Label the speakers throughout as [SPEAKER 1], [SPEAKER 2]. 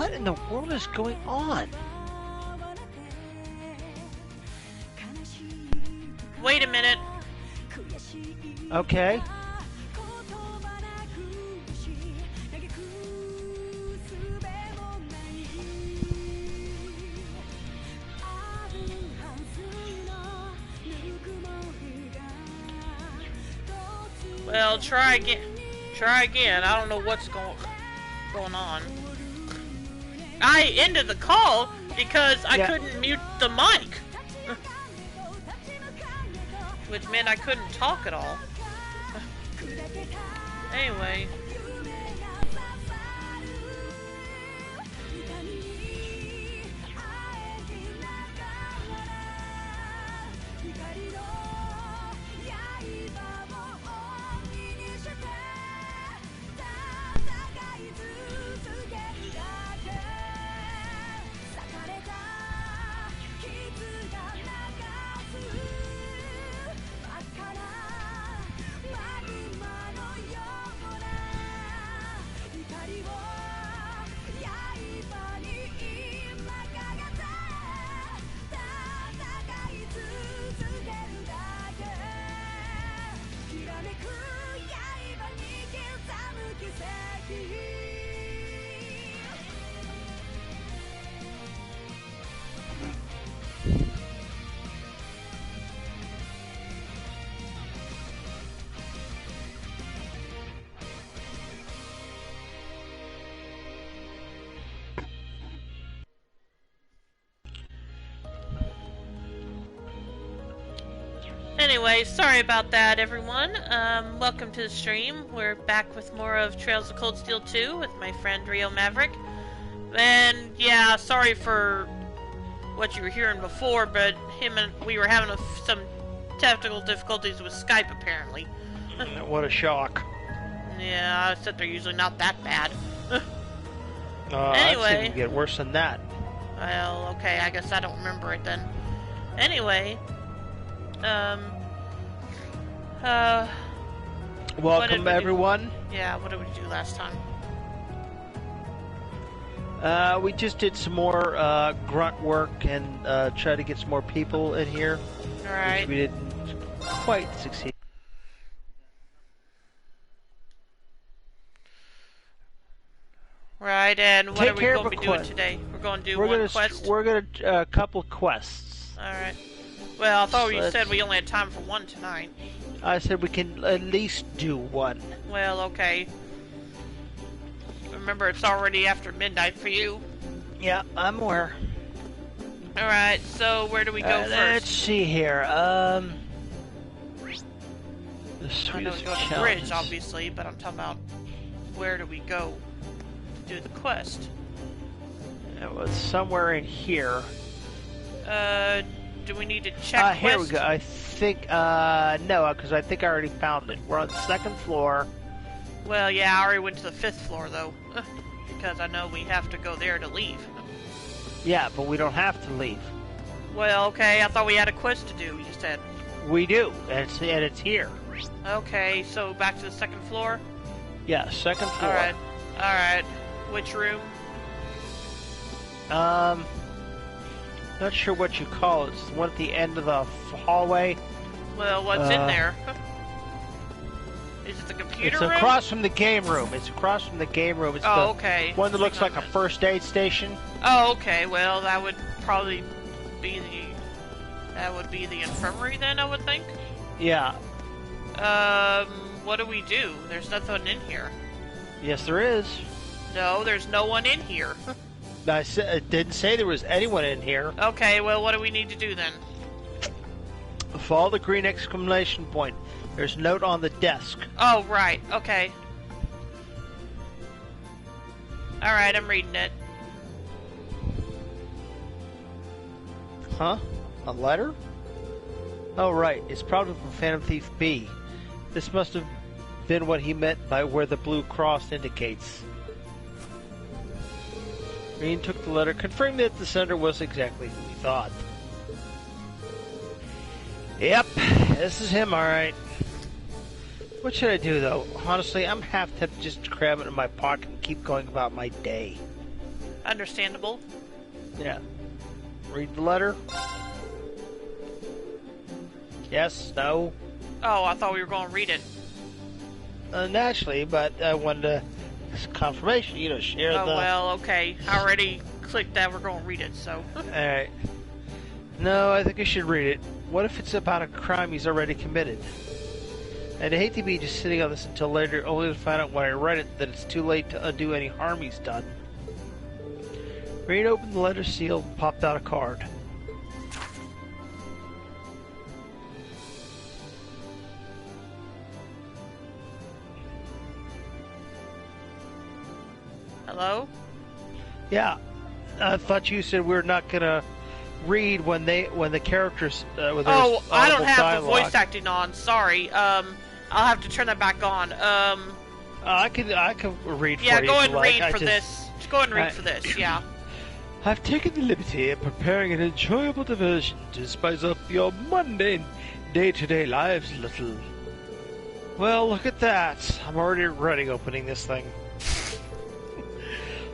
[SPEAKER 1] What in the world is going on?
[SPEAKER 2] Wait a minute.
[SPEAKER 1] Okay.
[SPEAKER 2] Well, try again. Try again. I don't know what's going on. I ended the call because I couldn't mute the mic. Which meant I couldn't talk at all. Anyway. Anyway, sorry about that, everyone. Welcome to the stream. We're back with more of Trails of Cold Steel 2 with my friend Rio Maverick. And yeah, sorry for what you were hearing before, but we were having some technical difficulties with Skype, apparently.
[SPEAKER 1] What a shock.
[SPEAKER 2] Yeah, I said they're usually not that bad.
[SPEAKER 1] Anyway. I've seen them get worse than that.
[SPEAKER 2] Well, okay, I guess I don't remember it then. Anyway,
[SPEAKER 1] welcome everyone.
[SPEAKER 2] Yeah, what did we do last time?
[SPEAKER 1] We just did some more grunt work and try to get some more people in here.
[SPEAKER 2] Alright.
[SPEAKER 1] Which we didn't quite succeed.
[SPEAKER 2] Right, and what are we going to be doing today? We're going to do one quest?
[SPEAKER 1] We're going to a couple quests.
[SPEAKER 2] Alright. Well, I thought you said we only had time for one tonight.
[SPEAKER 1] I said we can at least do one.
[SPEAKER 2] Well, okay. Remember, it's already after midnight for you.
[SPEAKER 1] Yeah, I'm aware.
[SPEAKER 2] Alright, so where do we go first?
[SPEAKER 1] Let's see here. The
[SPEAKER 2] I know we go to the bridge, obviously, but I'm talking about where do we go to do the quest?
[SPEAKER 1] It was somewhere in here.
[SPEAKER 2] Do we need to check
[SPEAKER 1] here we go. I think, no, because I think I already found it. We're on the 2nd floor.
[SPEAKER 2] Well, yeah, I already went to the 5th floor, though. Because I know we have to go there to leave.
[SPEAKER 1] Yeah, but we don't have to leave.
[SPEAKER 2] Well, okay, I thought we had a quest to do, you said.
[SPEAKER 1] We do, and it's here.
[SPEAKER 2] Okay, so back to the 2nd floor?
[SPEAKER 1] Yeah, 2nd floor.
[SPEAKER 2] Alright. Which room?
[SPEAKER 1] Not sure what you call it. It's the one at the end of the hallway.
[SPEAKER 2] Well, what's in there? Is it the computer room?
[SPEAKER 1] It's across from the game room. It's across from the game room. It's
[SPEAKER 2] okay.
[SPEAKER 1] One that looks like a first aid station.
[SPEAKER 2] Oh, okay. Well, that would probably be the infirmary then, I would think.
[SPEAKER 1] Yeah.
[SPEAKER 2] What do we do? There's nothing in here.
[SPEAKER 1] Yes, there is.
[SPEAKER 2] No, there's no one in here.
[SPEAKER 1] I didn't say there was anyone in here.
[SPEAKER 2] Okay, well, what do we need to do then?
[SPEAKER 1] Follow the green exclamation point. There's a note on the desk.
[SPEAKER 2] Oh, right. Okay. Alright, I'm reading it.
[SPEAKER 1] Huh? A letter? Oh, right. It's probably from Phantom Thief B. This must have been what he meant by where the blue cross indicates. Green took the letter, confirming that the sender was exactly who he thought. Yep, this is him, alright. What should I do, though? Honestly, I'm half tempted just to grab it in my pocket and keep going about my day.
[SPEAKER 2] Understandable.
[SPEAKER 1] Yeah. Read the letter. Yes, no.
[SPEAKER 2] Oh, I thought we were going to read it.
[SPEAKER 1] Naturally, but I wanted to confirmation, share
[SPEAKER 2] Oh,
[SPEAKER 1] the...
[SPEAKER 2] well, okay. I already clicked that we're going to read it, so...
[SPEAKER 1] Alright. No, I think I should read it. What if it's about a crime he's already committed? I'd hate to be just sitting on this until later, only to find out when I read it that it's too late to undo any harm he's done. Rain opened the letter seal and popped out a card.
[SPEAKER 2] Hello?
[SPEAKER 1] Yeah, I thought you said we're not gonna read when the characters. When
[SPEAKER 2] Oh, I don't have
[SPEAKER 1] dialogue.
[SPEAKER 2] the voice acting on. Sorry. I'll have to turn that back on.
[SPEAKER 1] I can read for you.
[SPEAKER 2] Yeah, go ahead
[SPEAKER 1] if you
[SPEAKER 2] and
[SPEAKER 1] like.
[SPEAKER 2] read for this. Just go ahead and read
[SPEAKER 1] Alright.
[SPEAKER 2] for this. Yeah.
[SPEAKER 1] I've taken the liberty of preparing an enjoyable diversion to spice up your mundane day-to-day lives, little. Well, look at that. I'm already regretting opening this thing.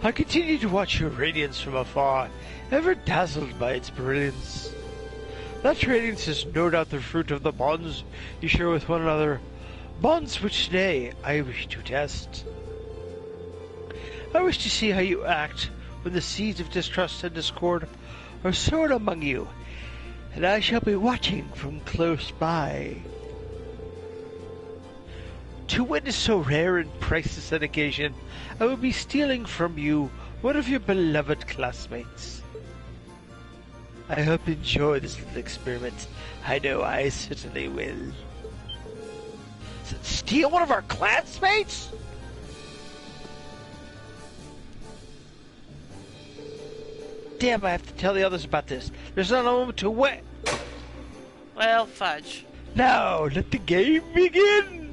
[SPEAKER 1] I continue to watch your radiance from afar, ever dazzled by its brilliance. That radiance is no doubt the fruit of the bonds you share with one another, bonds which today I wish to test. I wish to see how you act when the seeds of distrust and discord are sown among you, and I shall be watching from close by. To witness so rare and priceless an occasion, I will be stealing from you one of your beloved classmates. I hope you enjoy this little experiment. I know I certainly will. Steal one of our classmates? Damn, I have to tell the others about this. There's not a moment to wait.
[SPEAKER 2] Well, fudge.
[SPEAKER 1] Now, let the game begin!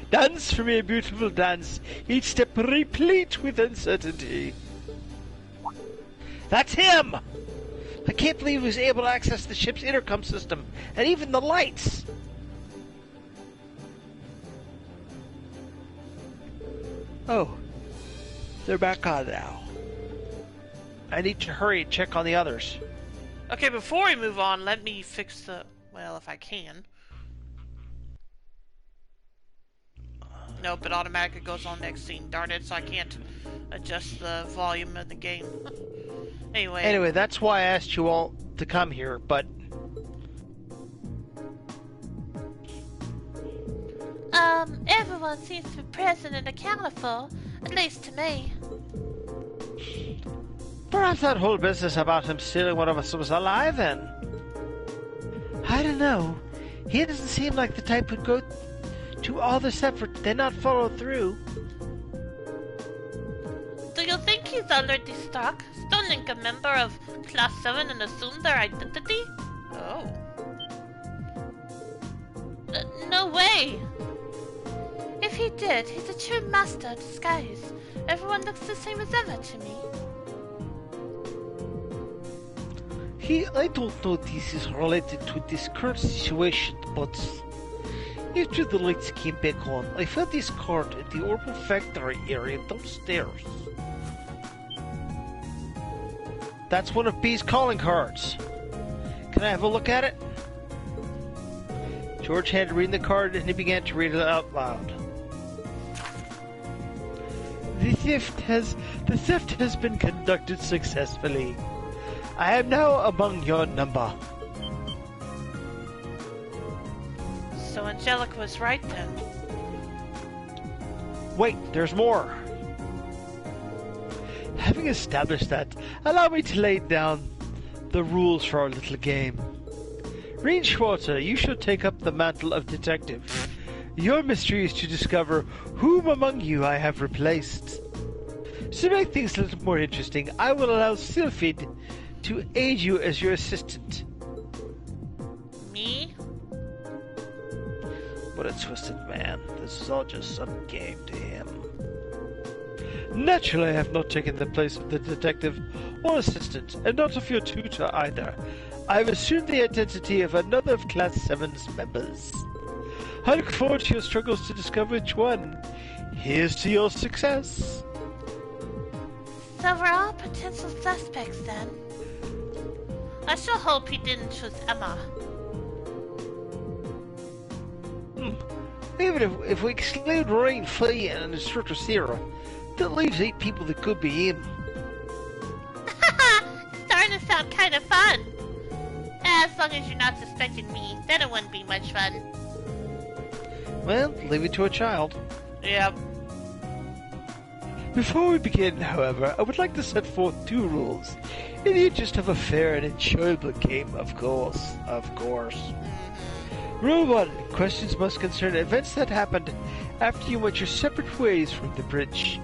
[SPEAKER 1] Dance for me a beautiful dance, each step replete with uncertainty. That's him! I can't believe he was able to access the ship's intercom system, and even the lights! Oh, they're back on now. I need to hurry and check on the others.
[SPEAKER 2] Okay, before we move on, let me fix the... Well, if I can. Nope, it automatically goes on next scene. Darn it, so I can't adjust the volume of the game. Anyway,
[SPEAKER 1] that's why I asked you all to come here, but...
[SPEAKER 3] Everyone seems to be present and accounted for, at least to me.
[SPEAKER 1] Perhaps that whole business about him stealing one of us was a lie, then. I don't know. He doesn't seem like the type who'd go to all this effort then not follow through.
[SPEAKER 3] Do you think he's already stuck, stunning a member of Class 7 and assumed their identity?
[SPEAKER 2] oh.
[SPEAKER 3] No way! If he did, he's a true master of disguise. Everyone looks the same as ever to me.
[SPEAKER 1] I don't know this is related to this current situation, but after the lights came back on, I found this card at the Orbital Factory area downstairs. That's one of B's calling cards. Can I have a look at it? George had to read the card and he began to read it out loud. The theft has been conducted successfully. I am now among your number.
[SPEAKER 2] So Angelica was right then.
[SPEAKER 1] Wait, there's more. Having established that, allow me to lay down the rules for our little game. Reed Schwarzer, you shall take up the mantle of detective. Your mystery is to discover whom among you I have replaced. To make things a little more interesting, I will allow Sylphid to aid you as your assistant.
[SPEAKER 2] Me?
[SPEAKER 1] What a twisted man. This is all just some game to him. Naturally, I have not taken the place of the detective or assistant, and not of your tutor either. I have assumed the identity of another of Class 7's members. I look forward to your struggles to discover which one. Here's to your success.
[SPEAKER 3] So we're all potential suspects then.
[SPEAKER 2] I sure hope he didn't choose Emma.
[SPEAKER 1] Even if we exclude Ryan, Flea, and Instructor Sarah, that leaves 8 people that could be him.
[SPEAKER 3] It's starting to sound kind of fun. As long as you're not suspecting me, then it wouldn't be much fun.
[SPEAKER 1] Well, leave it to a child.
[SPEAKER 2] Yep.
[SPEAKER 1] Before we begin, however, I would like to set forth 2 rules. In the interest of a fair and enjoyable game, of course. Rule 1. Questions must concern events that happened after you went your separate ways from the bridge.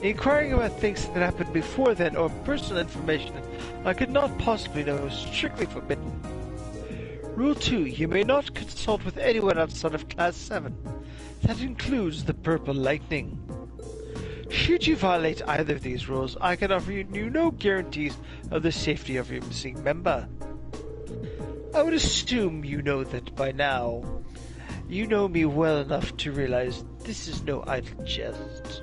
[SPEAKER 1] Inquiring about things that happened before then or personal information I could not possibly know is strictly forbidden. Rule 2. You may not consult with anyone outside of Class 7. That includes the Purple Lightning. Should you violate either of these rules, I can offer you no guarantees of the safety of your missing member. I would assume you know that by now. You know me well enough to realize this is no idle jest.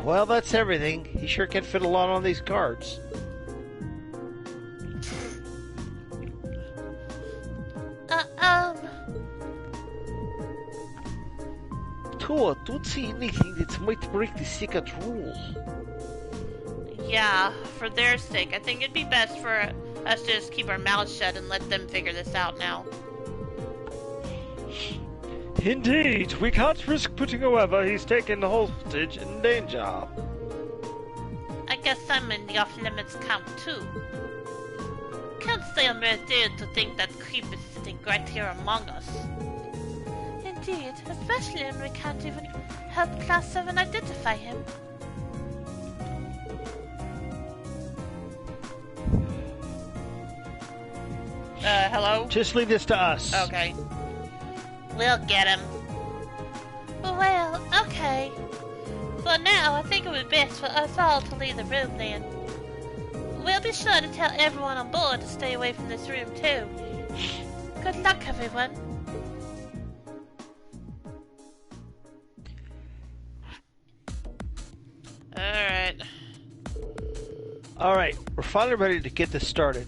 [SPEAKER 1] Well, that's everything. He sure can fit a lot on these cards. Toa, don't say anything that might break the second rule.
[SPEAKER 2] Yeah, for their sake, I think it'd be best for us to just keep our mouths shut and let them figure this out now.
[SPEAKER 1] Indeed, we can't risk putting whoever he's taken hostage in danger.
[SPEAKER 3] I guess I'm in the off-limits camp too. Can't say I'm ready to think that creep is sitting right here among us. Indeed, especially when we can't even help Class 7 identify him.
[SPEAKER 2] Hello?
[SPEAKER 1] Just leave this to us.
[SPEAKER 2] Okay.
[SPEAKER 3] We'll get him. Well, okay. For now, I think it would be best for us all to leave the room then. We'll be sure to tell everyone on board to stay away from this room too. Good luck, everyone.
[SPEAKER 1] Alright, we're finally ready to get this started.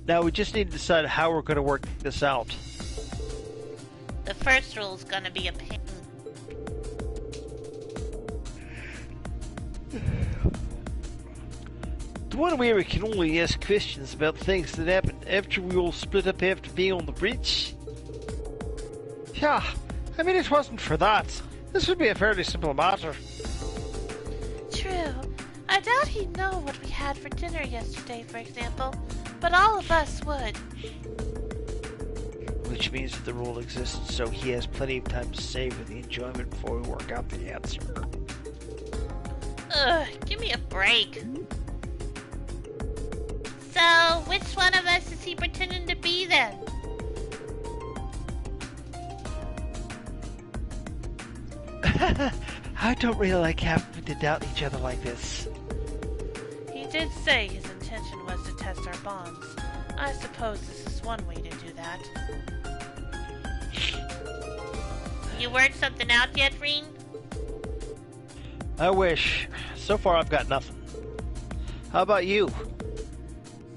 [SPEAKER 1] Now we just need to decide how we're going to work this out.
[SPEAKER 3] The first rule is gonna be a pain.
[SPEAKER 1] The one where we can only ask questions about things that happened after we all split up after being on the bridge? Yeah, I mean it wasn't for that. This would be a fairly simple matter.
[SPEAKER 3] True. I doubt he'd know what we had for dinner yesterday, for example, but all of us would.
[SPEAKER 1] Which means that the rule exists so he has plenty of time to savor the enjoyment before we work out the answer.
[SPEAKER 3] Ugh, give me a break. So, which one of us is he pretending to be then?
[SPEAKER 1] I don't really like having to doubt each other like this.
[SPEAKER 3] He did say his intention was to test our bonds. I suppose this is one way to do that.
[SPEAKER 2] You worked something out yet, Reen?
[SPEAKER 1] I wish. So far I've got nothing. How about you?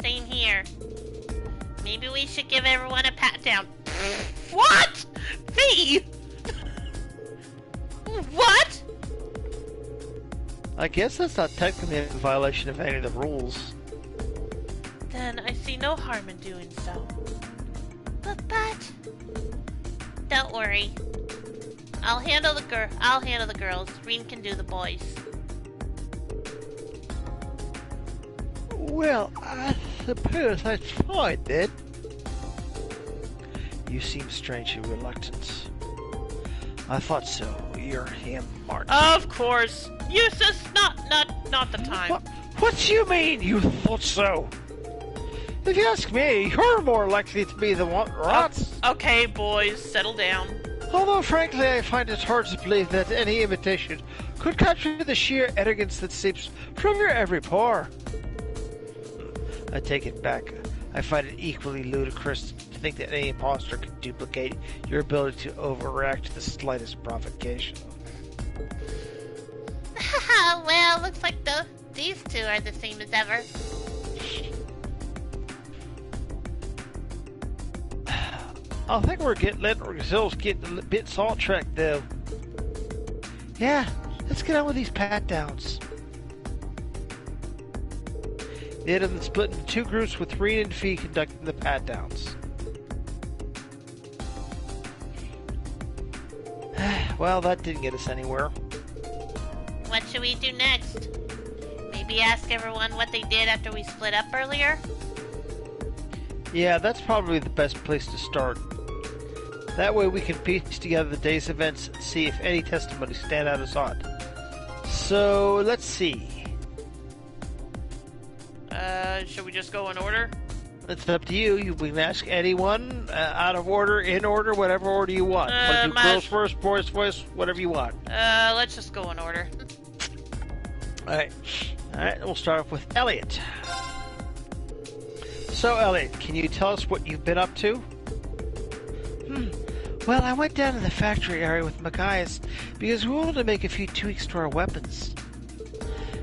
[SPEAKER 2] Same here. Maybe we should give everyone a pat down. What? V? What?
[SPEAKER 1] I guess that's not technically a violation of any of the rules.
[SPEAKER 3] Then I see no harm in doing so. But
[SPEAKER 2] Don't worry. I'll handle the girls. Reen can do the boys.
[SPEAKER 1] Well, I suppose that's fine then. You seem strangely reluctant. I thought so. You're him, Martin.
[SPEAKER 2] Of course. Use this not the time.
[SPEAKER 1] What do you mean, you thought so? If you ask me, you're more likely to be the one, right?
[SPEAKER 2] Okay, boys, settle down.
[SPEAKER 1] Although, frankly, I find it hard to believe that any imitation could capture the sheer arrogance that seeps from your every pore. I take it back. I find it equally ludicrous to think that any imposter could duplicate your ability to overreact to the slightest provocation.
[SPEAKER 3] looks like these two are the same as ever.
[SPEAKER 1] I think we're letting ourselves get a bit sidetracked, though. Yeah, let's get on with these pat-downs. They had them split into two groups with Reen and Fee conducting the pat-downs. Well, that didn't get us anywhere.
[SPEAKER 3] What should we do next? Maybe ask everyone what they did after we split up earlier?
[SPEAKER 1] Yeah, that's probably the best place to start. That way we can piece together the day's events and see if any testimonies stand out as odd. So, let's see.
[SPEAKER 2] Should we just go in order?
[SPEAKER 1] It's up to you. We can ask anyone, out of order, in order, whatever order you want. Want to do girls first, boys first, whatever you want.
[SPEAKER 2] Let's just go in order.
[SPEAKER 1] Alright, we'll start off with Elliot. So, Elliot, can you tell us what you've been up to? Well, I went down to the factory area with Matthias because we wanted to make a few tweaks to our weapons.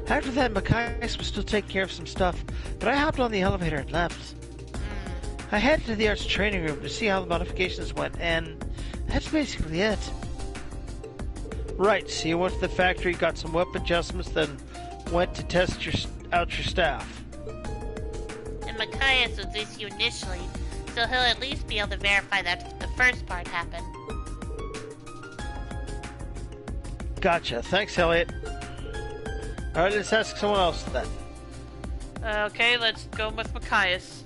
[SPEAKER 1] After that, Matthias was still taking care of some stuff, but I hopped on the elevator and left. I headed to the arts training room to see how the modifications went, and that's basically it. Right, so you went to the factory, got some weapon adjustments, then went to test out your staff.
[SPEAKER 3] And Matthias was with you initially, so he'll at least be able to verify that the first part happened.
[SPEAKER 1] Gotcha. Thanks, Elliot. Alright, let's ask someone else then.
[SPEAKER 2] Okay, let's go with Matthias.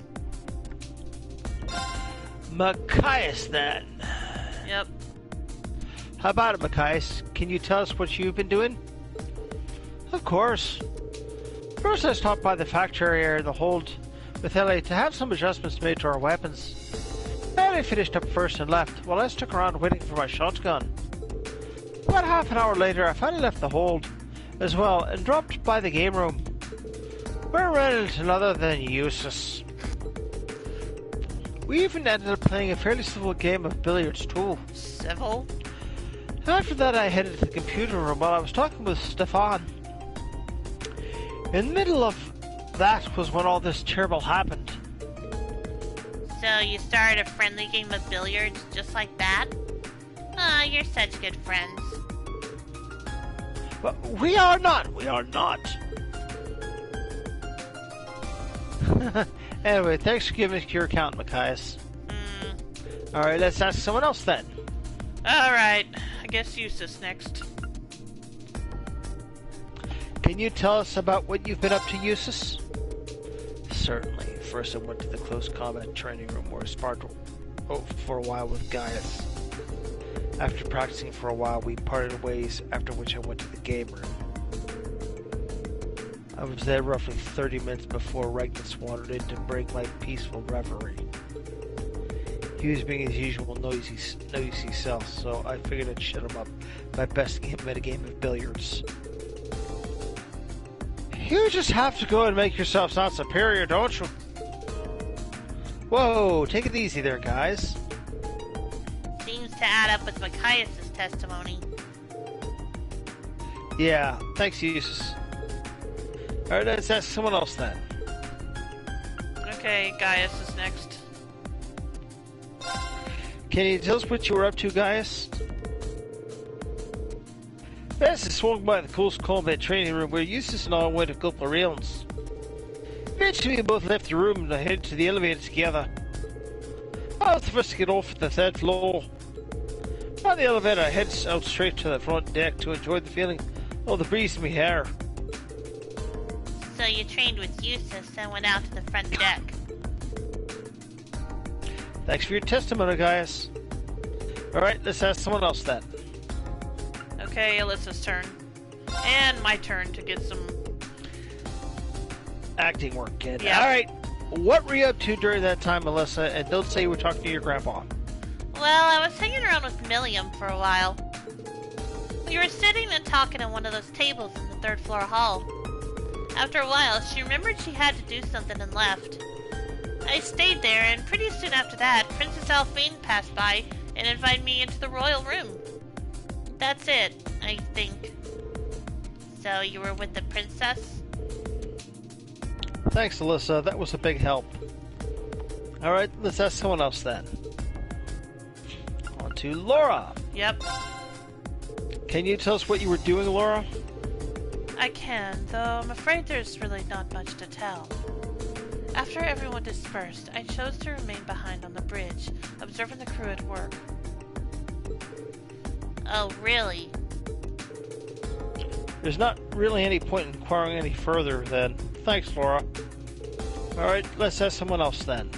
[SPEAKER 1] Matthias, then.
[SPEAKER 2] Yep.
[SPEAKER 1] How about it, Matthias? Can you tell us what you've been doing? Of course. First, I stopped by the factory area in the hold with Elliot to have some adjustments made to our weapons. Elliot finished up first and left, while I stuck around waiting for my shotgun. About half an hour later, I finally left the hold as well and dropped by the game room, where I ran into none other than Eustace. We even ended up playing a fairly civil game of billiards too.
[SPEAKER 2] Civil?
[SPEAKER 1] After that, I headed to the computer room while I was talking with Stefan. In the middle of that was when all this terrible happened.
[SPEAKER 3] So you started a friendly game of billiards just like that? Aw, you're such good friends.
[SPEAKER 1] But we are not. We are not. Anyway, thanks for giving us your account, Matthias. Alright, let's ask someone else then.
[SPEAKER 2] Alright, I guess Eustace next.
[SPEAKER 1] Can you tell us about what you've been up to, Eustace? Certainly. First I went to the close combat training room where I sparred for a while with Gaius. After practicing for a while, we parted ways, after which I went to the game room. I was there roughly 30 minutes before Regnus wandered in to break my peaceful reverie. He was being his usual noisy self, so I figured I'd shut him up by besting him at a game of billiards. You just have to go and make yourself sound superior, don't you? Whoa, take it easy there, guys.
[SPEAKER 3] Seems to add up with Matthias' testimony.
[SPEAKER 1] Yeah, thanks, Eustace. Alright, let's ask someone else then.
[SPEAKER 2] Okay, Gaius is next.
[SPEAKER 1] Can you tell us what you were up to, Gaius? Bess swung by the close combat training room where Eustace and I went a couple of rounds. Eventually we both left the room and headed to the elevator together. I was the first to get off at the third floor. On the elevator I headed out straight to the front deck to enjoy the feeling of the breeze in my hair.
[SPEAKER 3] So you trained with Eustace and went out to the front deck.
[SPEAKER 1] Thanks for your testimony, Gaius. Alright, let's ask someone else then.
[SPEAKER 2] Okay, Alyssa's turn. And my turn to get some...
[SPEAKER 1] acting work, kid.
[SPEAKER 2] Yeah.
[SPEAKER 1] Alright, what were you up to during that time, Alyssa? And don't say you were talking to your grandpa.
[SPEAKER 3] Well, I was hanging around with Milliam for a while. We were sitting and talking at one of those tables in the third floor hall. After a while, she remembered she had to do something and left. I stayed there, and pretty soon after that, Princess Alphine passed by and invited me into the royal room. That's it, I think. So you were with the princess?
[SPEAKER 1] Thanks, Alyssa. That was a big help. Alright, let's ask someone else then. On to Laura.
[SPEAKER 2] Yep.
[SPEAKER 1] Can you tell us what you were doing, Laura?
[SPEAKER 2] I can, though I'm afraid there's really not much to tell. After everyone dispersed, I chose to remain behind on the bridge, observing the crew at work.
[SPEAKER 3] Oh, really?
[SPEAKER 1] There's not really any point in inquiring any further then. Thanks, Laura. Alright, let's ask someone else then.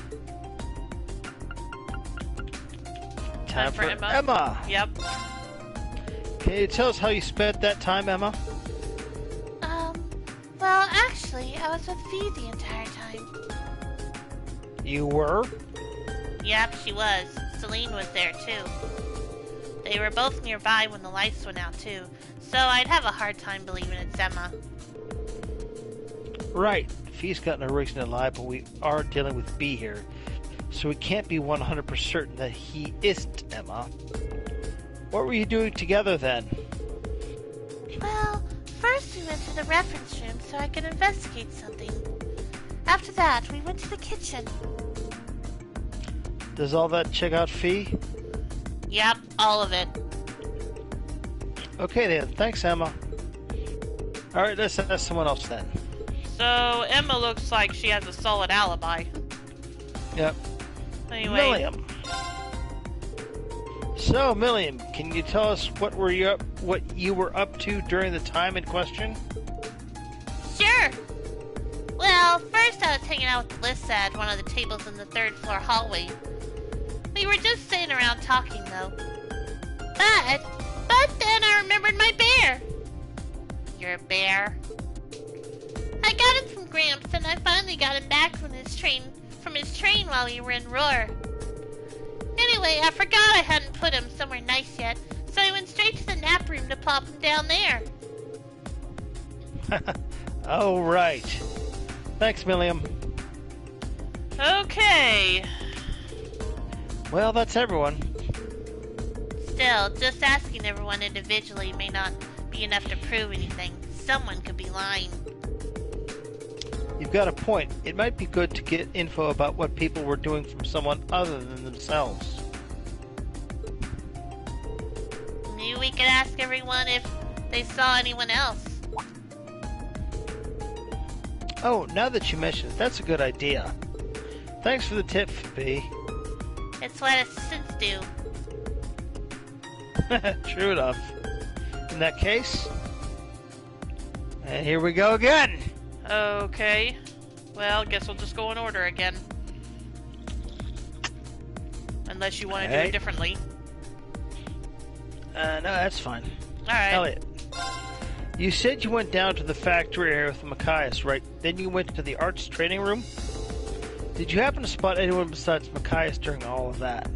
[SPEAKER 1] Time for Emma.
[SPEAKER 2] Yep.
[SPEAKER 1] Can you tell us how you spent that time, Emma?
[SPEAKER 3] Well, actually, I was with Fee the entire time.
[SPEAKER 1] You were?
[SPEAKER 3] Yep, she was. Celine was there, too. They were both nearby when the lights went out, too, so I'd have a hard time believing it's Emma.
[SPEAKER 1] Right. Fee's got no reason to lie, but we are dealing with B here, so we can't be 100% certain that he isn't Emma. What were you doing together then?
[SPEAKER 3] Well, first we went to the reference room so I could investigate something. After that, we went to the kitchen.
[SPEAKER 1] Does all that check out, Fee?
[SPEAKER 3] Yep, all of it.
[SPEAKER 1] Okay then, thanks, Emma. Alright, let's ask someone else then.
[SPEAKER 2] So, Emma looks like she has a solid alibi.
[SPEAKER 1] Yep.
[SPEAKER 2] Anyway.
[SPEAKER 1] Milliam. So, Milliam, can you tell us what you were up to during the time in question?
[SPEAKER 3] Sure. Well, first I was hanging out with Alyssa at one of the tables in the third floor hallway. We were just sitting around talking, though. But then I remembered my bear. Your bear? I got him from Gramps, and I finally got him back from his train while we were in Roar. Anyway, I forgot I hadn't put him somewhere nice yet, so I went straight to the nap room to plop him down there.
[SPEAKER 1] Oh, right. Thanks, Milliam.
[SPEAKER 2] Okay.
[SPEAKER 1] Well, that's everyone.
[SPEAKER 3] Still, just asking everyone individually may not be enough to prove anything. Someone could be lying.
[SPEAKER 1] You've got a point. It might be good to get info about what people were doing from someone other than themselves.
[SPEAKER 3] Maybe we could ask everyone if they saw anyone else.
[SPEAKER 1] Oh, now that you mention it, that's a good idea. Thanks for the tip, B.
[SPEAKER 3] It's what assistants do.
[SPEAKER 1] True enough. In that case... And here we go again!
[SPEAKER 2] Okay. Well, guess we'll just go in order again. Unless you want to do it differently.
[SPEAKER 1] No, that's fine.
[SPEAKER 2] Alright.
[SPEAKER 1] Elliot, you said you went down to the factory area with Machias, right? Then you went to the arts training room? Did you happen to spot anyone besides Machias during all of that?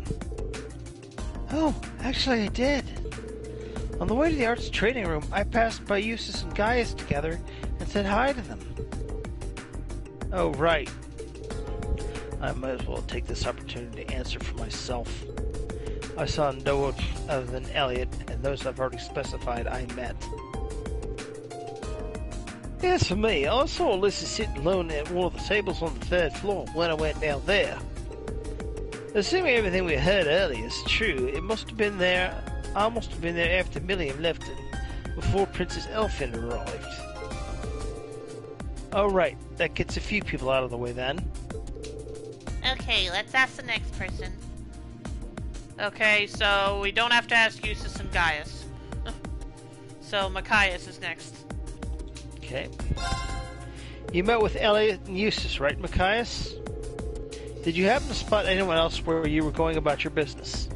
[SPEAKER 1] Oh, actually I did. On the way to the arts training room, I passed by Eustace and Gaius together and said hi to them. Oh, right. I might as well take this opportunity to answer for myself. I saw no one other than Elliot, and those I've already specified I met. As for me, I saw Alyssa sitting alone at one of the tables on the third floor when I went down there. Assuming everything we heard earlier is true, I must have been there after Milliam left and before Princess Elfin arrived. Oh right, that gets a few people out of the way then.
[SPEAKER 3] Okay, let's ask the next person.
[SPEAKER 2] Okay, so we don't have to ask Eustace and Gaius. So Machias is next.
[SPEAKER 1] Okay. You met with Elliot and Eustace, right, Machias? Did you happen to spot anyone else where you were going about your business?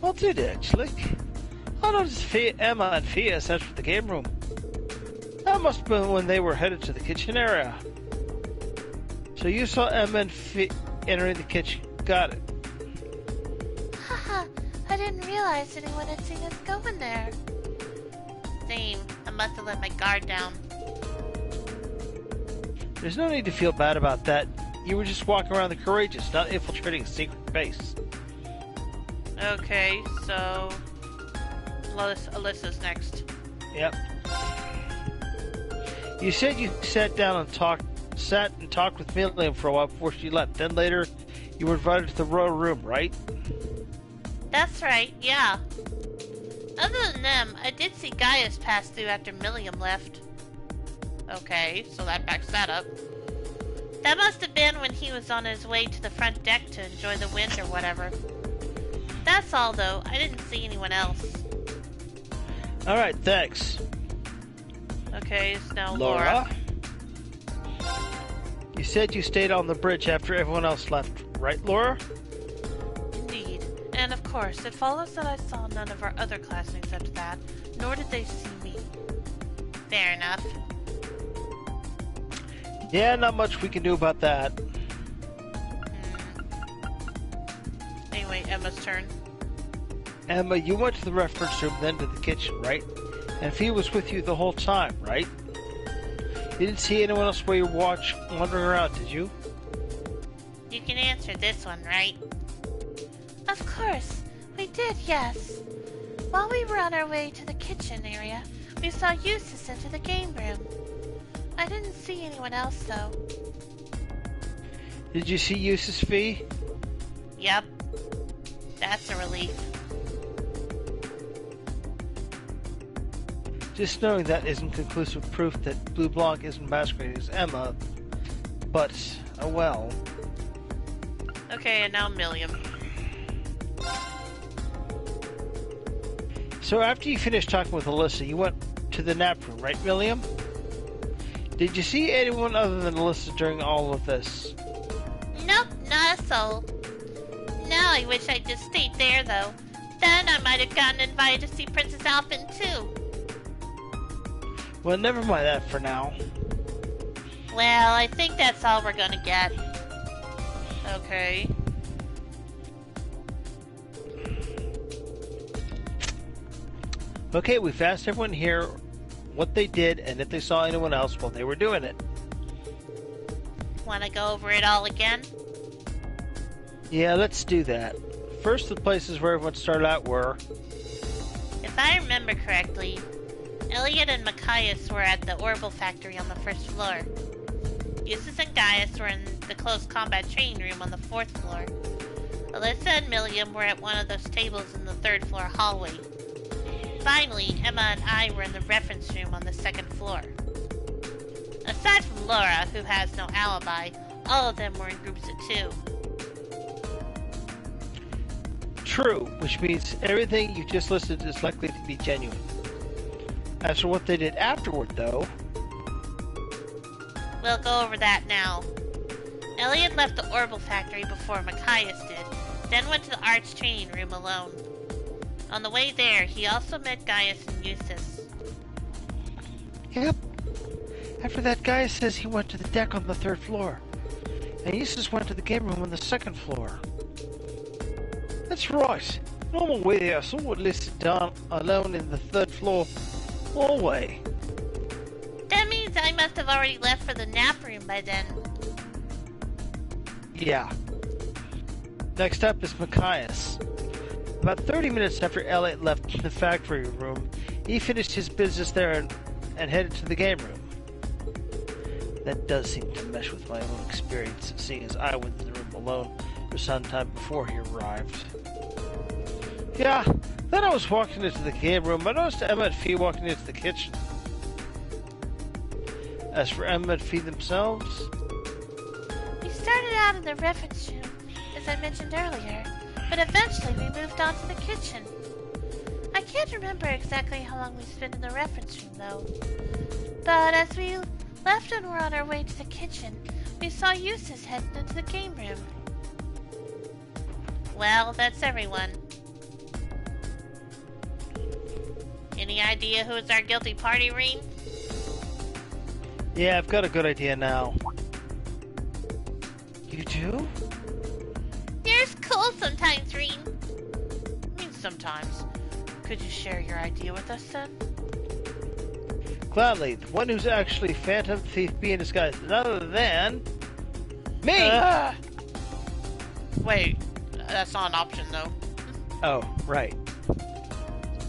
[SPEAKER 1] I did, actually. I noticed Emma and Fias entered the game room. That must have been when they were headed to the kitchen area. So you saw Emma and entering the kitchen. Got it.
[SPEAKER 3] Haha, I didn't realize anyone had seen us go in there. Same, I must have let my guard down.
[SPEAKER 1] There's no need to feel bad about that. You were just walking around the Courageous, not infiltrating a secret base.
[SPEAKER 2] Okay, so Alyssa's next.
[SPEAKER 1] Yep. You said you sat and talked with Milliam for a while before she left. Then later, you were invited to the royal room, right?
[SPEAKER 3] That's right, yeah. Other than them, I did see Gaius pass through after Milliam left.
[SPEAKER 2] Okay, so that backs that up.
[SPEAKER 3] That must have been when he was on his way to the front deck to enjoy the wind or whatever. That's all, though. I didn't see anyone else.
[SPEAKER 1] Alright, thanks.
[SPEAKER 2] Okay, so now Laura.
[SPEAKER 1] You said you stayed on the bridge after everyone else left, right, Laura?
[SPEAKER 2] Indeed. And of course, it follows that I saw none of our other classmates after that, nor did they see me.
[SPEAKER 3] Fair enough.
[SPEAKER 1] Yeah, not much we can do about that.
[SPEAKER 2] Anyway, Emma's turn.
[SPEAKER 1] Emma, you went to the reference room, then to the kitchen, right? And Fee was with you the whole time, right? You didn't see anyone else while you were wandering around, did you?
[SPEAKER 3] You can answer this one, right? Of course. We did, yes. While we were on our way to the kitchen area, we saw Eustace enter the game room. I didn't see anyone else, though.
[SPEAKER 1] Did you see Eustace, Fee?
[SPEAKER 3] Yep. That's a relief.
[SPEAKER 1] Just knowing that isn't conclusive proof that Blue Blanc isn't masquerading as Emma, but, oh well.
[SPEAKER 2] Okay, and now Milliam.
[SPEAKER 1] So after you finished talking with Alyssa, you went to the nap room, right, Milliam? Did you see anyone other than Alyssa during all of this?
[SPEAKER 3] Nope, not a soul. Now I wish I'd just stayed there, though. Then I might have gotten invited to see Princess Alpin, too.
[SPEAKER 1] Well, never mind that for now.
[SPEAKER 3] Well, I think that's all we're gonna get.
[SPEAKER 2] Okay.
[SPEAKER 1] Okay, we've asked everyone here what they did and if they saw anyone else while they were doing it.
[SPEAKER 3] Wanna go over it all again?
[SPEAKER 1] Yeah, let's do that. First, the places where everyone started out were...
[SPEAKER 3] If I remember correctly, Elliot and Machias were at the Orbital Factory on the first floor. Eustace and Gaius were in the close combat training room on the fourth floor. Alyssa and Milliam were at one of those tables in the third floor hallway. Finally, Emma and I were in the reference room on the second floor. Aside from Laura, who has no alibi, all of them were in groups of two.
[SPEAKER 1] True, which means everything you just listed is likely to be genuine. As for what they did afterward, though...
[SPEAKER 3] We'll go over that now. Elliot left the Orbital Factory before Machias did, then went to the Arts training room alone. On the way there, he also met Gaius and Eustace.
[SPEAKER 1] Yep. After that, Gaius says he went to the deck on the third floor, and Eustace went to the game room on the second floor. That's right. Normal way there, someone would list down alone in the third floor hallway.
[SPEAKER 3] That means I must have already left for the nap room by then.
[SPEAKER 1] Yeah. Next up is Machias. About 30 minutes after Elliot left the factory room, he finished his business there and headed to the game room. That does seem to mesh with my own experience, seeing as I went in the room alone for some time before he arrived. Yeah, then I was walking into the game room. I noticed Emma and Fee walking into the kitchen. As for Emma and Fee themselves...
[SPEAKER 3] We started out in the reference room, as I mentioned earlier, but eventually we moved on to the kitchen. I can't remember exactly how long we spent in the reference room, though. But as we left and were on our way to the kitchen, we saw Eustace heading into the game room. Well, that's everyone. Any idea who's our guilty party, Reen?
[SPEAKER 1] Yeah, I've got a good idea now. You do?
[SPEAKER 3] You're cool sometimes, Reen.
[SPEAKER 2] I mean, sometimes. Could you share your idea with us, then?
[SPEAKER 1] Gladly. The one who's actually Phantom Thief being disguised, none other than... me!
[SPEAKER 2] Wait, that's not an option, though.
[SPEAKER 1] Oh, right.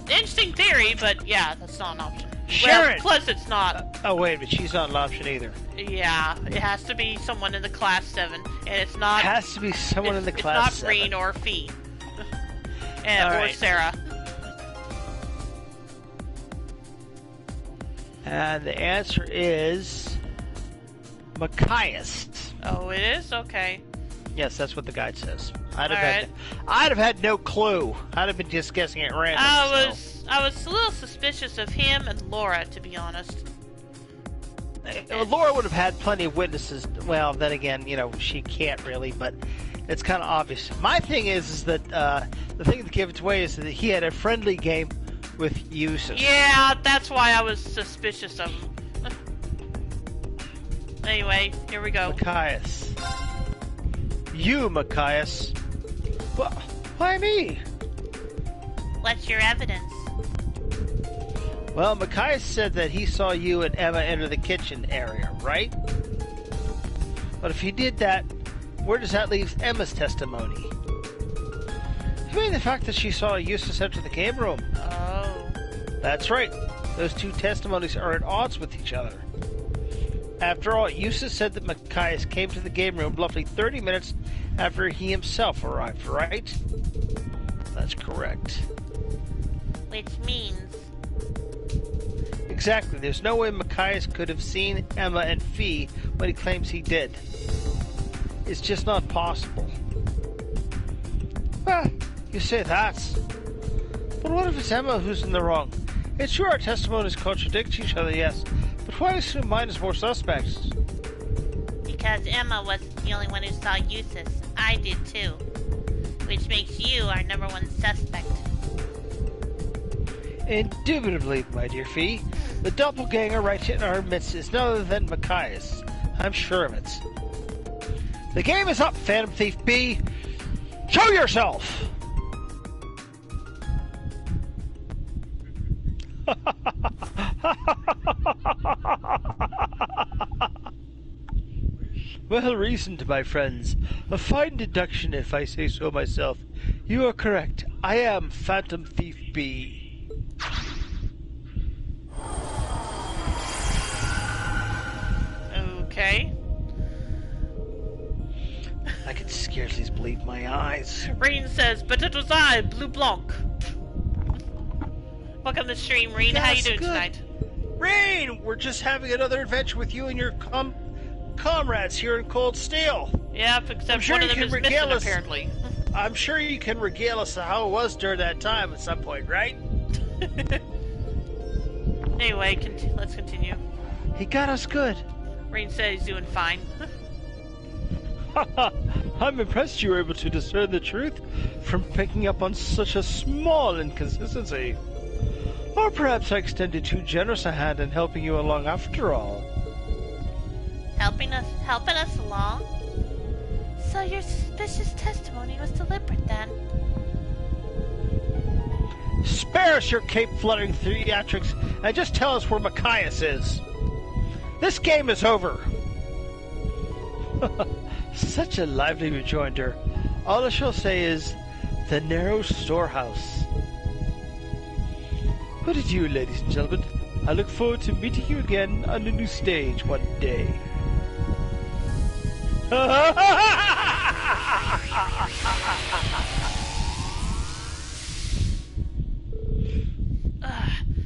[SPEAKER 2] Interesting theory, but yeah, that's not an option.
[SPEAKER 1] Sharon!
[SPEAKER 2] Well, plus it's not.
[SPEAKER 1] Oh, wait, but she's not an option either.
[SPEAKER 2] Yeah, it has to be someone in the class 7, and it's not.
[SPEAKER 1] Has to be someone in the class 7.
[SPEAKER 2] It's not Reen or Fee,
[SPEAKER 1] All
[SPEAKER 2] or
[SPEAKER 1] right.
[SPEAKER 2] Sarah.
[SPEAKER 1] And the answer is Machias.
[SPEAKER 2] Oh, it is? Okay.
[SPEAKER 1] Yes, that's what the guide says. I'd
[SPEAKER 2] Alright.
[SPEAKER 1] have had no clue. I'd have been just guessing at random.
[SPEAKER 2] I was a little suspicious of him and Laura, to be honest.
[SPEAKER 1] Laura would have had plenty of witnesses. Well, then again, she can't really, but it's kind of obvious. My thing is that the thing that gave it away is that he had a friendly game with Yusuf.
[SPEAKER 2] Yeah, that's why I was suspicious of him. Anyway, here we go.
[SPEAKER 1] Machias. You, Machias. Well, why me?
[SPEAKER 3] What's your evidence?
[SPEAKER 1] Well, Machias said that he saw you and Emma enter the kitchen area, right? But if he did that, where does that leave Emma's testimony? You mean the fact that she saw Eustace enter the game room?
[SPEAKER 2] Oh.
[SPEAKER 1] That's right. Those two testimonies are at odds with each other. After all, Eustace said that Machias came to the game room roughly 30 minutes after he himself arrived, right? That's correct.
[SPEAKER 3] Which means...
[SPEAKER 1] Exactly. There's no way Machias could have seen Emma and Fee when he claims he did. It's just not possible. Well, you say that. But what if it's Emma who's in the wrong? It's true our testimonies contradict each other, yes. But why assume mine is more suspect?
[SPEAKER 3] Because Emma wasn't the only one who saw Eustace. I did too. Which makes you our number one suspect.
[SPEAKER 1] Indubitably, my dear Fee. The doppelganger right in our midst is none other than Machias. I'm sure of it. The game is up, Phantom Thief B. Show yourself! Well reasoned, my friends. A fine deduction, if I say so myself. You are correct. I am Phantom Thief B.
[SPEAKER 2] Okay.
[SPEAKER 1] I can scarcely believe my eyes.
[SPEAKER 2] Reen says, but it was I, Blue Blanc. Welcome to the stream, Reen. How you doing tonight?
[SPEAKER 1] Rain! We're just having another adventure with you and your comrades here in Cold Steel.
[SPEAKER 2] Yep, except
[SPEAKER 1] sure
[SPEAKER 2] one of
[SPEAKER 1] you
[SPEAKER 2] them
[SPEAKER 1] can
[SPEAKER 2] is missing,
[SPEAKER 1] regale us.
[SPEAKER 2] apparently.
[SPEAKER 1] I'm sure you can regale us how it was during that time at some point, right?
[SPEAKER 2] Anyway, let's continue.
[SPEAKER 1] He got us good.
[SPEAKER 2] Reen said he's doing fine.
[SPEAKER 1] I'm impressed you were able to discern the truth from picking up on such a small inconsistency. Or perhaps I extended too generous a hand in helping you along after all.
[SPEAKER 3] Helping us along? So your suspicious testimony was deliberate then?
[SPEAKER 1] Spare us your cape-fluttering theatrics and just tell us where Machias is. This game is over. Such a lively rejoinder. All I shall say is, the narrow storehouse. But adieu, ladies and gentlemen. I look forward to meeting you again on the new stage one day.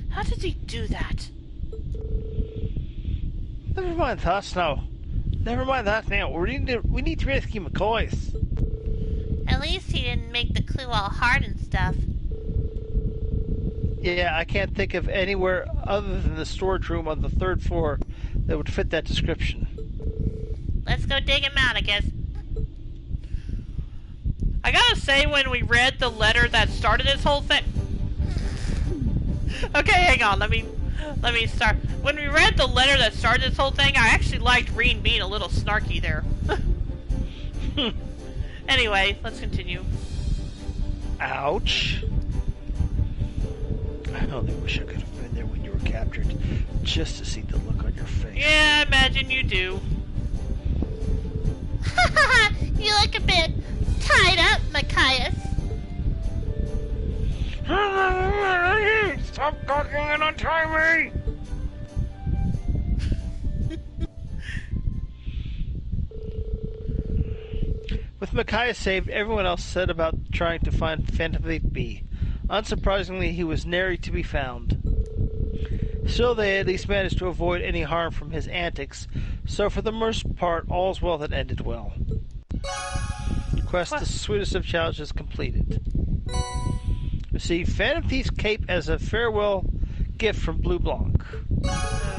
[SPEAKER 2] How did he do that?
[SPEAKER 1] Never mind that now. Never mind that now. We need to rescue McCoy's.
[SPEAKER 3] At least he didn't make the clue all hard and stuff.
[SPEAKER 1] Yeah, I can't think of anywhere other than the storage room on the 3rd floor that would fit that description.
[SPEAKER 3] Let's go dig him out, I guess.
[SPEAKER 2] I gotta say, when we read the letter that started this whole thing... Okay, hang on, let me start. When we read the letter that started this whole thing, I actually liked Reen being a little snarky there. Anyway, let's continue.
[SPEAKER 1] Ouch. I only wish I could have been there when you were captured, just to see the look on your face.
[SPEAKER 2] Yeah, I imagine you do.
[SPEAKER 3] You look a bit tied up, Machias.
[SPEAKER 1] Stop talking and untie me! With Micaiah saved, everyone else set about trying to find Phantom Thief B. Unsurprisingly, he was nary to be found. Still, they at least managed to avoid any harm from his antics, so for the most part, all's well that ended well. Quest the sweetest of challenges completed. Receive Phantom Thief's cape as a farewell gift from Blue Blanc.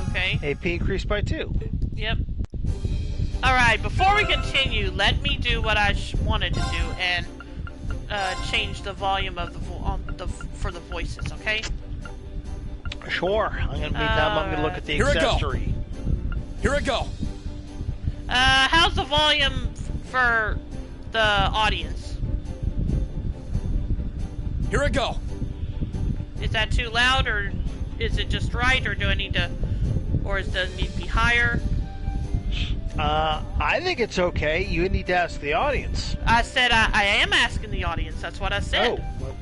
[SPEAKER 2] Okay.
[SPEAKER 1] AP increased by 2.
[SPEAKER 2] Yep. Alright, before we continue, let me do what I wanted to do and change the volume of for the voices, okay?
[SPEAKER 1] Sure. I'm gonna look at the accessory.
[SPEAKER 4] Here I go.
[SPEAKER 2] How's the volume for the audience?
[SPEAKER 4] Here I go.
[SPEAKER 2] Is that too loud, or is it just right, or do I need to, or does it need to be higher?
[SPEAKER 1] I think it's okay. You need to ask the audience.
[SPEAKER 2] I said I am asking the audience. That's what I said.
[SPEAKER 1] Oh.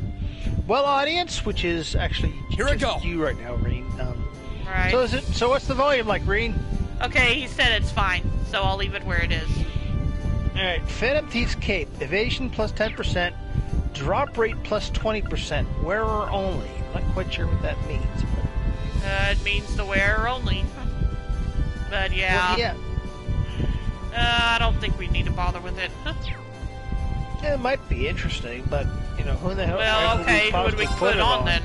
[SPEAKER 1] Well, audience, which is actually
[SPEAKER 4] Here I go.
[SPEAKER 1] You right now, Reen.
[SPEAKER 2] Right.
[SPEAKER 1] So what's the volume like, Reen?
[SPEAKER 2] Okay, he said it's fine, so I'll leave it where it is.
[SPEAKER 1] Alright, Phantom Thief's cape. Evasion plus 10%. Drop rate plus 20%. Wearer only. I'm not quite sure what that means. But...
[SPEAKER 2] It means the wearer only. But yeah.
[SPEAKER 1] Well, yeah.
[SPEAKER 2] I don't think we need to bother with it.
[SPEAKER 1] Yeah, it might be interesting, but, you know, who the hell...
[SPEAKER 2] Well, okay, who would we put it on then?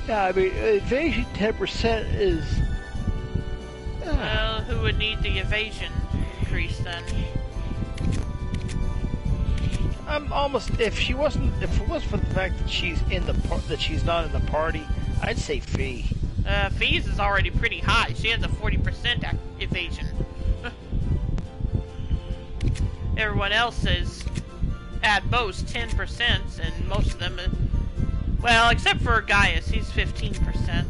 [SPEAKER 1] Yeah, I mean, evasion 10% is...
[SPEAKER 2] Well, who would need the evasion increase then?
[SPEAKER 1] I'm almost... If it wasn't for the fact that she's in the she's not in the party, I'd say Fee.
[SPEAKER 2] Fee's is already pretty high. She has a 40% evasion. Everyone else is at most 10%, and most of them, well, except for Gaius, he's 15%.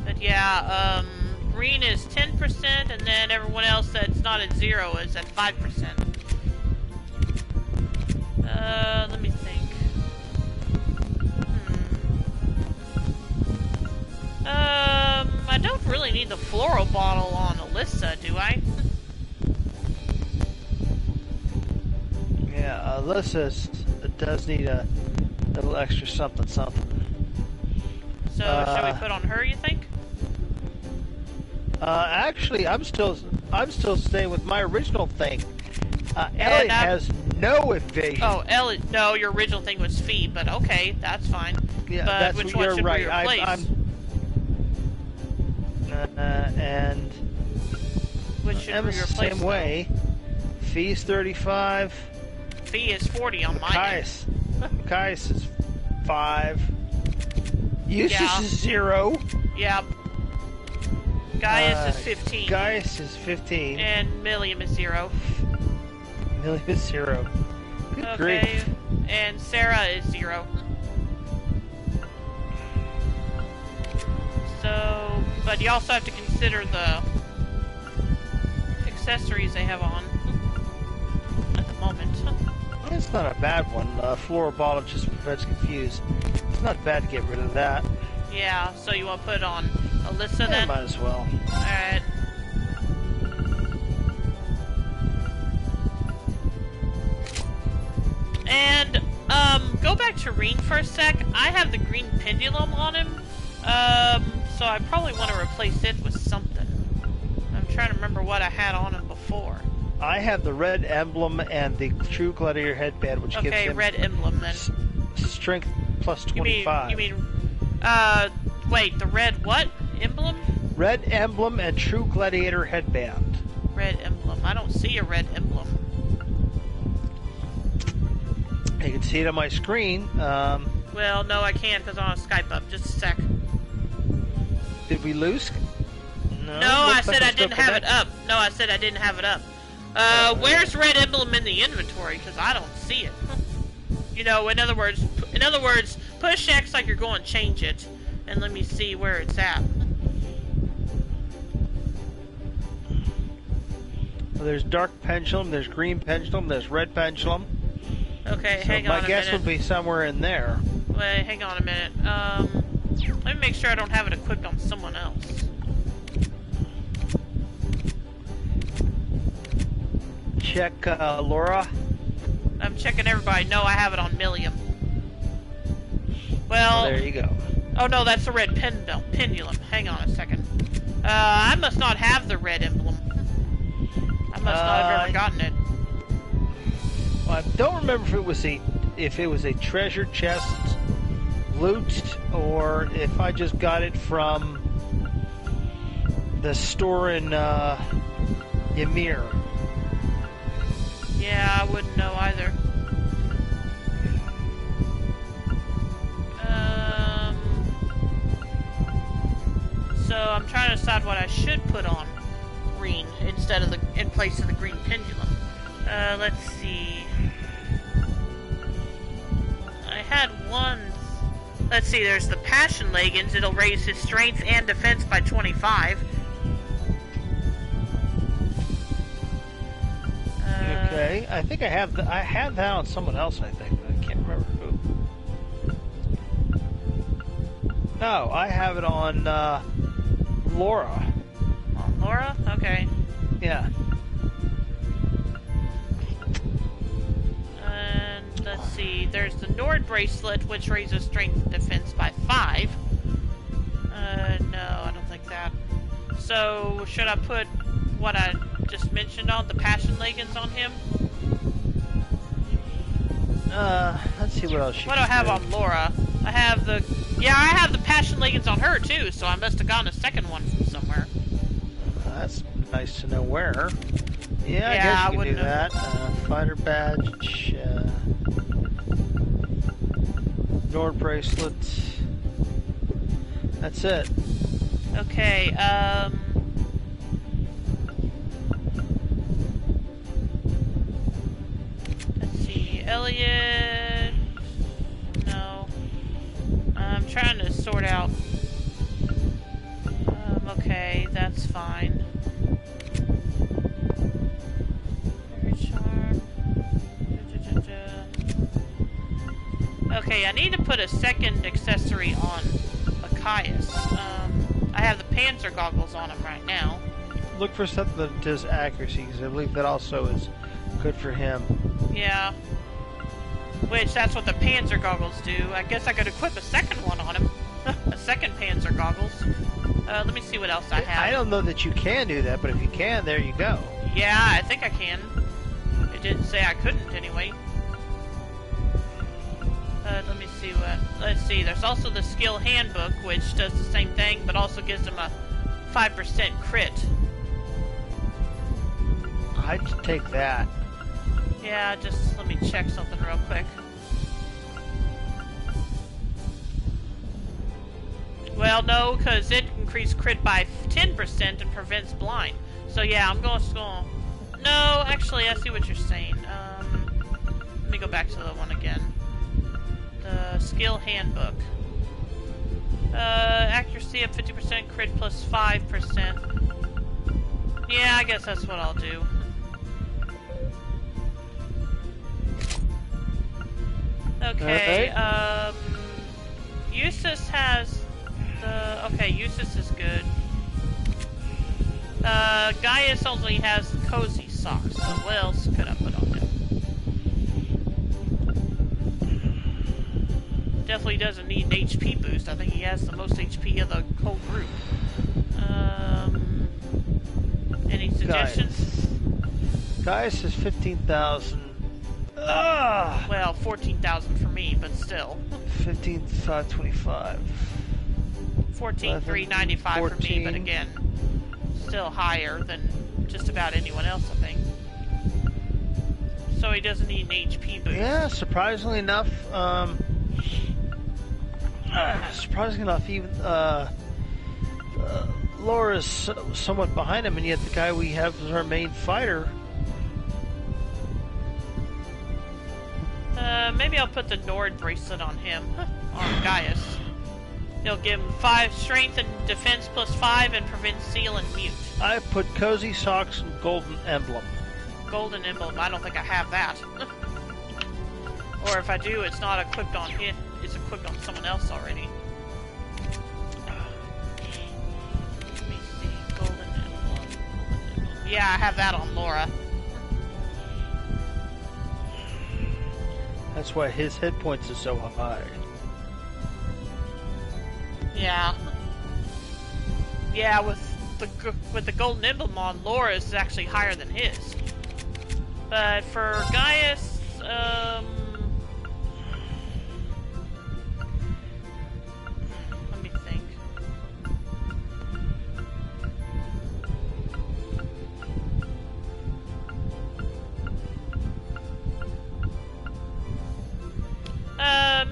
[SPEAKER 2] But yeah, Green is 10%, and then everyone else that's not at 0 is at 5%. Let me think. I don't really need the floral bottle on Alyssa, do I?
[SPEAKER 1] Yeah, Alyssa does need a little extra something.
[SPEAKER 2] So, shall we put on her, you think?
[SPEAKER 1] Actually, I'm still staying with my original thing. Elliot has no evasion.
[SPEAKER 2] Oh, Elliot, no, your original thing was Fee, but okay, that's fine.
[SPEAKER 1] Yeah,
[SPEAKER 2] but
[SPEAKER 1] that's
[SPEAKER 2] which
[SPEAKER 1] what
[SPEAKER 2] one
[SPEAKER 1] you're
[SPEAKER 2] should
[SPEAKER 1] right.
[SPEAKER 2] we replace?
[SPEAKER 1] And
[SPEAKER 2] which should we
[SPEAKER 1] Emma's the
[SPEAKER 2] replace?
[SPEAKER 1] same way. Fee's 35.
[SPEAKER 2] Fee is 40 on mine.
[SPEAKER 1] Caius is 5. Eustace is 0.
[SPEAKER 2] Yep. Gaius is 15.
[SPEAKER 1] Gaius is 15.
[SPEAKER 2] And Milliam is 0.
[SPEAKER 1] Milliam is 0. Good
[SPEAKER 2] okay.
[SPEAKER 1] grief.
[SPEAKER 2] And Sarah is 0. So, but you also have to consider the accessories they have on at the moment.
[SPEAKER 1] It's not a bad one. Floral bottle just prevents confuse. It's not bad to get rid of that.
[SPEAKER 2] Yeah, so you want to put it on Alyssa
[SPEAKER 1] Yeah,
[SPEAKER 2] then?
[SPEAKER 1] might as well.
[SPEAKER 2] Alright. And, go back to Reen for a sec. I have the green pendulum on him. So I probably want to replace it with something. I'm trying to remember what I had on him before.
[SPEAKER 1] I have the red emblem and the true gladiator headband, which gives him
[SPEAKER 2] red emblem then.
[SPEAKER 1] Strength plus 25.
[SPEAKER 2] You mean, wait, the red what? Emblem?
[SPEAKER 1] Red emblem and true gladiator headband.
[SPEAKER 2] Red emblem. I don't see a red emblem.
[SPEAKER 1] You can see it on my screen.
[SPEAKER 2] Well, no, I can't because I'm on Skype up. Just a sec.
[SPEAKER 1] Did we lose? No,
[SPEAKER 2] I said I didn't have it up. No, I said I didn't have it up. Where's red emblem in the inventory? Because I don't see it. You know, in other words, push X like you're going to change it, and let me see where it's at.
[SPEAKER 1] Well, there's dark pendulum, there's green pendulum, there's red pendulum.
[SPEAKER 2] Okay,
[SPEAKER 1] so
[SPEAKER 2] hang on a minute.
[SPEAKER 1] my guess would be somewhere in there.
[SPEAKER 2] Wait, hang on a minute. Let me make sure I don't have it equipped on someone else.
[SPEAKER 1] check Laura?
[SPEAKER 2] I'm checking everybody. No, I have it on Millium. Well,
[SPEAKER 1] There you go.
[SPEAKER 2] oh no, that's the red pendulum. Hang on a second. I must not have the red emblem. I must not have ever gotten it.
[SPEAKER 1] Well, I don't remember if it was a treasure chest loot or if I just got it from the store in Ymir.
[SPEAKER 2] Yeah, I wouldn't know either. So I'm trying to decide what I should put on green in place of the green pendulum. Let's see. I had one. Let's see. There's the passion leggings. It'll raise his strength and defense by 25.
[SPEAKER 1] Okay, I think I had that on someone else. I think, but I can't remember who. No, I have it on Laura.
[SPEAKER 2] On Laura? Okay.
[SPEAKER 1] Yeah.
[SPEAKER 2] And let's see. There's the Nord bracelet, which raises strength and defense by 5. No, I don't think that. So should I put what I just mentioned on the passion leggings on him?
[SPEAKER 1] Let's see what else.
[SPEAKER 2] What do I have on Laura? I have the passion leggings on her too. So I must have gotten a second one from somewhere.
[SPEAKER 1] That's nice to know where. Yeah, I
[SPEAKER 2] Yeah,
[SPEAKER 1] guess
[SPEAKER 2] I
[SPEAKER 1] you can do
[SPEAKER 2] wouldn't
[SPEAKER 1] that. Fighter badge, Nord bracelet. That's it.
[SPEAKER 2] Okay. Let's see. Elliot. No. I'm trying to sort out. Okay, that's fine. Charm. Okay, I need to put a second accessory on Machias. I have the Panzer goggles on him right now.
[SPEAKER 1] Look for something that does accuracy, because I believe that also is good for him.
[SPEAKER 2] Yeah. Which, that's what the Panzer goggles do. I guess I could equip a second one on him. A second Panzer goggles. Let me see what else I have.
[SPEAKER 1] I don't know that you can do that, but if you can, there you go.
[SPEAKER 2] Yeah, I think I can. It didn't say I couldn't, anyway. Let me see what... Let's see, there's also the skill handbook, which does the same thing, but also gives him a 5% crit.
[SPEAKER 1] I'd take that.
[SPEAKER 2] Yeah, just let me check something real quick. Well, no, because it increased crit by 10% and prevents blind. So yeah, I'm going to... No, actually, I see what you're saying. Let me go back to the one again. The skill handbook. Accuracy of 50%, crit plus 5%. Yeah, I guess that's what I'll do. Okay, Eustace has the... Okay, Eustace is good. Gaius only has cozy socks, so what else could I put on him? Definitely doesn't need an HP boost. I think he has the most HP of the whole group. Any suggestions?
[SPEAKER 1] Gaius is 15,000.
[SPEAKER 2] Well, 14,000 for me, but still.
[SPEAKER 1] 15,525.
[SPEAKER 2] 14,395 for me, but again, still higher than just about anyone else, I think. So he doesn't need an HP boost.
[SPEAKER 1] Yeah, surprisingly enough, even Laura's somewhat behind him, and yet the guy we have as our main fighter.
[SPEAKER 2] Maybe I'll put the Nord bracelet on him, on Gaius. It'll give him 5 strength and defense plus 5 and prevent seal and mute.
[SPEAKER 1] I put cozy socks and golden emblem.
[SPEAKER 2] Golden emblem, I don't think I have that. Or if I do, it's not equipped on him. It's equipped on someone else already. Let me see, golden emblem. Yeah, I have that on Laura.
[SPEAKER 1] That's why his hit points are so high.
[SPEAKER 2] Yeah. Yeah, with the golden emblem on, Laura's is actually higher than his. But for Gaius, let me think.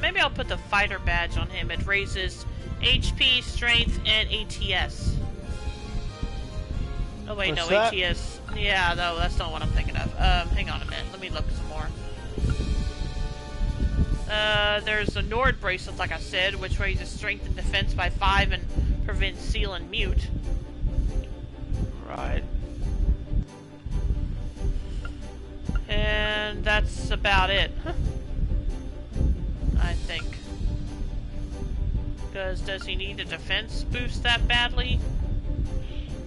[SPEAKER 2] Maybe I'll put the fighter badge on him. It raises HP, strength, and ATS. Oh wait,
[SPEAKER 1] What's
[SPEAKER 2] no,
[SPEAKER 1] that?
[SPEAKER 2] ATS. Yeah, no, that's not what I'm thinking of. Hang on a minute. Let me look some more. There's a Nord bracelet, like I said, which raises strength and defense by 5 and prevents seal and mute.
[SPEAKER 1] Right.
[SPEAKER 2] And that's about it. I think. Because does he need a defense boost that badly?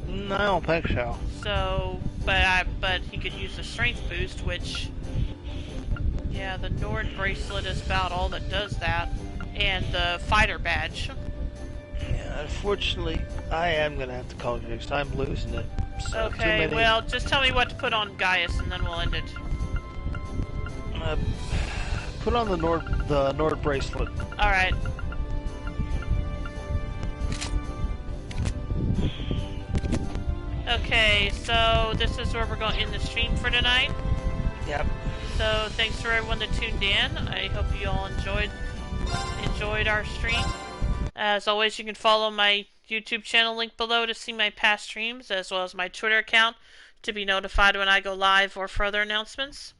[SPEAKER 1] No, I don't think so.
[SPEAKER 2] So, but he could use the strength boost, which, yeah, the Nord bracelet is about all that does that, and the fighter badge.
[SPEAKER 1] Yeah, unfortunately, I am gonna have to call you next time. I'm losing it. So,
[SPEAKER 2] Okay, well, just tell me what to put on Gaius, and then we'll end it.
[SPEAKER 1] Put on the Nord bracelet.
[SPEAKER 2] All right. Okay, so this is where we're going to end the stream for tonight.
[SPEAKER 1] Yep.
[SPEAKER 2] So thanks for everyone that tuned in. I hope you all enjoyed our stream. As always, you can follow my YouTube channel link below to see my past streams, as well as my Twitter account to be notified when I go live or further announcements.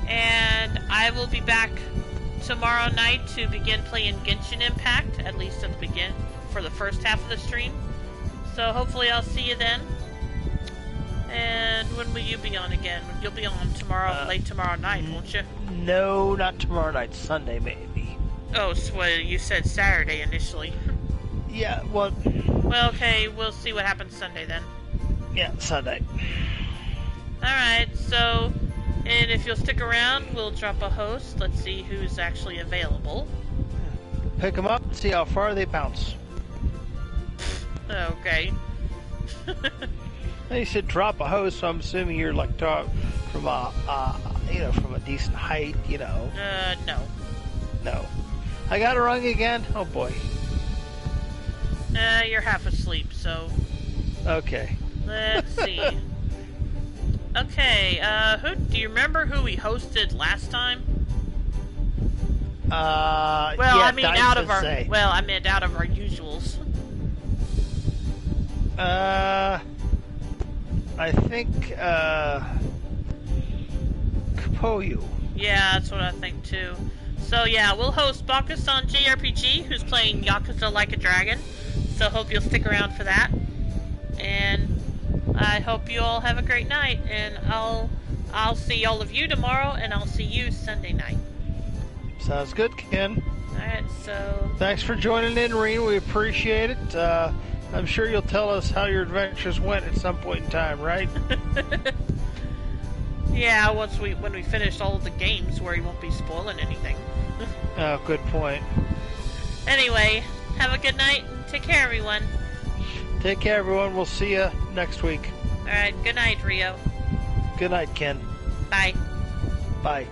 [SPEAKER 2] And I will be back tomorrow night to begin playing Genshin Impact, at least at the begin for the first half of the stream. So hopefully I'll see you then. And when will you be on again? You'll be on tomorrow, late tomorrow night, won't you?
[SPEAKER 1] No, not tomorrow night. Sunday, maybe.
[SPEAKER 2] Oh, so you said Saturday initially.
[SPEAKER 1] Yeah, well...
[SPEAKER 2] Well, okay, we'll see what happens Sunday then.
[SPEAKER 1] Yeah, Sunday.
[SPEAKER 2] Alright, so... And if you'll stick around, we'll drop a host. Let's see who's actually available.
[SPEAKER 1] Pick them up and see how far they bounce.
[SPEAKER 2] Okay.
[SPEAKER 1] They said drop a host, so I'm assuming you're like from a from a decent height,
[SPEAKER 2] No.
[SPEAKER 1] No. I got it wrong again? Oh boy.
[SPEAKER 2] You're half asleep, so...
[SPEAKER 1] Okay.
[SPEAKER 2] Let's see. Okay, do you remember who we hosted last time?
[SPEAKER 1] Well,
[SPEAKER 2] Well,
[SPEAKER 1] yeah,
[SPEAKER 2] I mean, out of our...
[SPEAKER 1] say.
[SPEAKER 2] Well, I meant out of our usuals.
[SPEAKER 1] I think, Kapoyu.
[SPEAKER 2] Yeah, that's what I think, too. So, yeah, we'll host Bakusan JRPG, who's playing Yakuza Like a Dragon. So, hope you'll stick around for that. And I hope you all have a great night. And I'll see all of you tomorrow, and I'll see you Sunday night.
[SPEAKER 1] Sounds good, Ken.
[SPEAKER 2] Alright, so...
[SPEAKER 1] Thanks for joining in, Reen. We appreciate it. I'm sure you'll tell us how your adventures went at some point in time, right?
[SPEAKER 2] Yeah, when we finished all of the games where he won't be spoiling anything.
[SPEAKER 1] Oh, good point.
[SPEAKER 2] Anyway, have a good night and take care, everyone.
[SPEAKER 1] Take care, everyone. We'll see you next week.
[SPEAKER 2] Alright, good night, Rio.
[SPEAKER 1] Good night, Ken.
[SPEAKER 2] Bye.
[SPEAKER 1] Bye.